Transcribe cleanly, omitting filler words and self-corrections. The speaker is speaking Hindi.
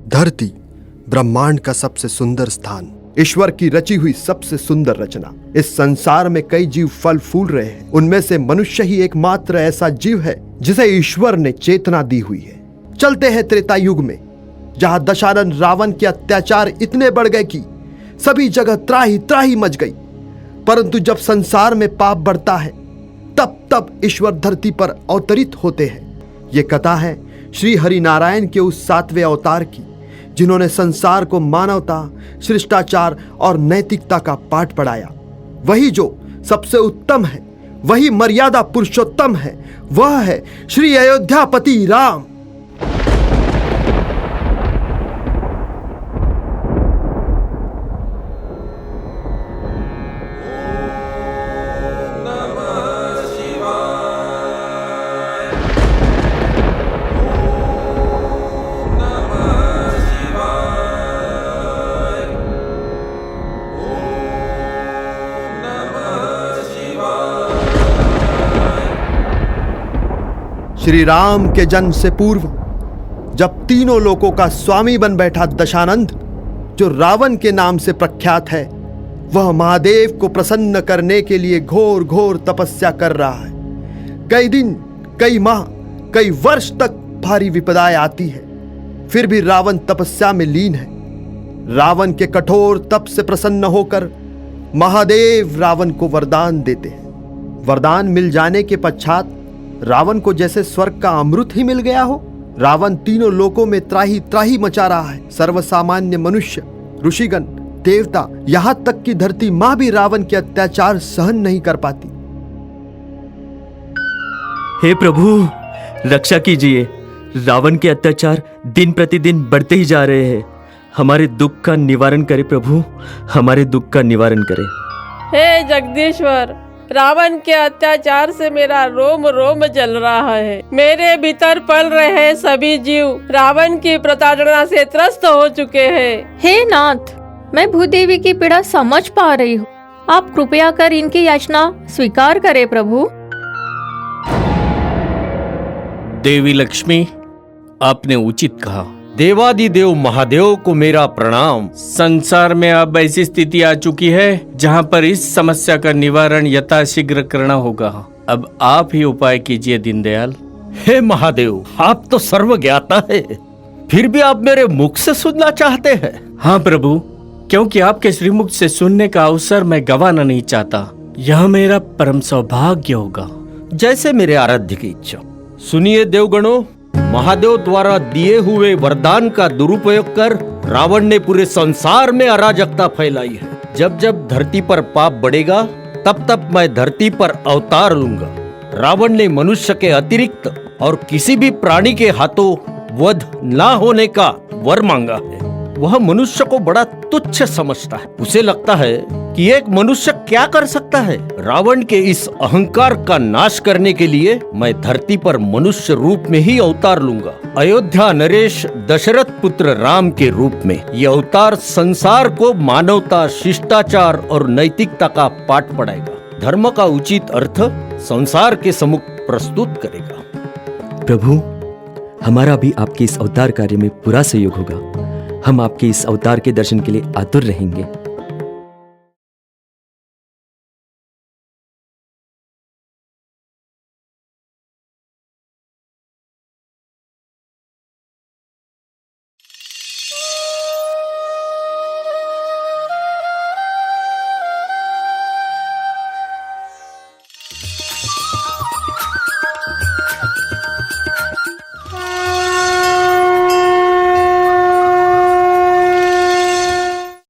धरती ब्रह्मांड का सबसे सुंदर स्थान, ईश्वर की रची हुई सबसे सुंदर रचना। इस संसार में कई जीव फल फूल रहे हैं, उनमें से मनुष्य ही एकमात्र ऐसा जीव है जिसे ईश्वर ने चेतना दी हुई है। चलते हैं त्रेता युग में, जहां दशानन रावण के अत्याचार इतने बढ़ गए कि सभी जगह त्राही त्राही मच गई। परंतु जब संसार में पाप बढ़ता है तब ईश्वर धरती पर अवतरित होते हैं। ये कथा है श्री हरिनारायण के उस 7वें अवतार की, जिन्होंने संसार को मानवता, शिष्टाचार और नैतिकता का पाठ पढ़ाया। वही जो सबसे उत्तम है, वही मर्यादा पुरुषोत्तम है, वह है श्री अयोध्यापति राम। श्री राम के जन्म से पूर्व जब तीनों लोकों का स्वामी बन बैठा दशानंद, जो रावण के नाम से प्रख्यात है, वह महादेव को प्रसन्न करने के लिए घोर घोर तपस्या कर रहा है। कई दिन, कई माह, कई वर्ष तक भारी विपदाएं आती है, फिर भी रावण तपस्या में लीन है। रावण के कठोर तप से प्रसन्न होकर महादेव रावण को वरदान देते हैं। वरदान मिल जाने के पश्चात रावण को जैसे स्वर्ग का अमृत ही मिल गया हो। रावण तीनों लोकों में त्राही त्राही मचा रहा है। सर्वसामान्य मनुष्य, ऋषिगण, देवता, यहां तक कि धरती मां भी रावण के अत्याचार सहन नहीं कर पाती। हे प्रभु, रक्षा कीजिए। रावण के अत्याचार दिन प्रतिदिन बढ़ते ही जा रहे हैं। हमारे दुख का निवारण करे प्रभु, हमारे दुख का निवारण करे। हे जगदीश्वर, रावण के अत्याचार से मेरा रोम रोम जल रहा है। मेरे भीतर पल रहे सभी जीव रावण की प्रताड़ना से त्रस्त हो चुके हैं। हे नाथ, मैं भूदेवी की पीड़ा समझ पा रही हूँ। आप कृपया कर इनकी याचना स्वीकार करें प्रभु। देवी लक्ष्मी, आपने उचित कहा। देवादिदेव महादेव को मेरा प्रणाम। संसार में अब ऐसी स्थिति आ चुकी है जहां पर इस समस्या का निवारण यथाशीघ्र करना होगा। अब आप ही उपाय कीजिए दीनदयाल। हे महादेव, आप तो सर्वज्ञाता है, फिर भी आप मेरे मुख से सुनना चाहते हैं? हाँ प्रभु, क्योंकि आपके श्रीमुख से सुनने का अवसर मैं गंवाना नहीं चाहता। यह मेरा परम सौभाग्य होगा। जैसे मेरे आराध्य की इच्छा। सुनिए देवगणों, महादेव द्वारा दिए हुए वरदान का दुरुपयोग कर रावण ने पूरे संसार में अराजकता फैलाई है। जब जब धरती पर पाप बढ़ेगा तब मैं धरती पर अवतार लूंगा। रावण ने मनुष्य के अतिरिक्त और किसी भी प्राणी के हाथों वध ना होने का वर मांगा है। वह मनुष्य को बड़ा तुच्छ समझता है। उसे लगता है कि एक मनुष्य क्या कर सकता है। रावण के इस अहंकार का नाश करने के लिए मैं धरती पर मनुष्य रूप में ही अवतार लूंगा। अयोध्या नरेश दशरथ पुत्र राम के रूप में यह अवतार संसार को मानवता, शिष्टाचार और नैतिकता का पाठ पढ़ाएगा। धर्म का उचित अर्थ संसार के सम्मुख प्रस्तुत करेगा। प्रभु, हमारा भी आपके इस अवतार कार्य में पूरा सहयोग होगा। हम आपके इस अवतार के दर्शन के लिए आतुर रहेंगे।